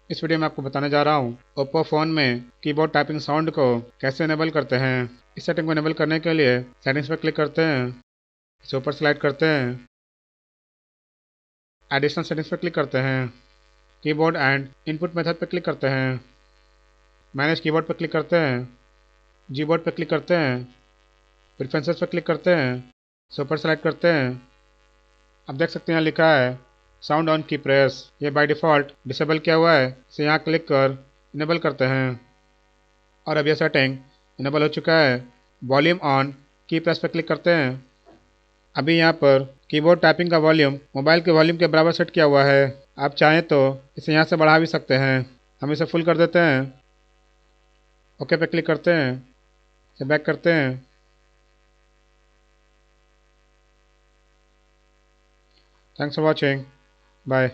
इस वीडियो में आपको बताने जा रहा हूँ ओप्पो फ़ोन में कीबोर्ड टाइपिंग साउंड को कैसे इनेबल करते हैं। इस सेटिंग को इनेबल करने के लिए सेटिंग्स पर क्लिक करते हैं, इसे ऊपर स्लाइड करते हैं, एडिशनल सेटिंग्स पर क्लिक करते हैं, कीबोर्ड एंड इनपुट मेथड पर क्लिक करते हैं, मैनेज कीबोर्ड पर क्लिक करते हैं, जीबोर्ड पर क्लिक करते हैं, प्रेफरेंसेस पर क्लिक करते हैं, इसे ऊपर स्लाइड करते हैं। अब देख सकते हैं यहाँ लिखा है साउंड ऑन की प्रेस। ये बाय डिफ़ॉल्ट डिसेबल किया हुआ है, इसे यहाँ क्लिक कर इनेबल करते हैं और अब यह सेटिंग इनेबल हो चुका है। वॉल्यूम ऑन की प्रेस पर क्लिक करते हैं। अभी यहाँ पर कीबोर्ड टाइपिंग का वॉल्यूम मोबाइल के वॉल्यूम के बराबर सेट किया हुआ है। आप चाहें तो इसे यहाँ से बढ़ा भी सकते हैं। हम इसे फुल कर देते हैं, ओके पे क्लिक करते हैं, इसे बैक करते हैं। Thanks for watching, bye.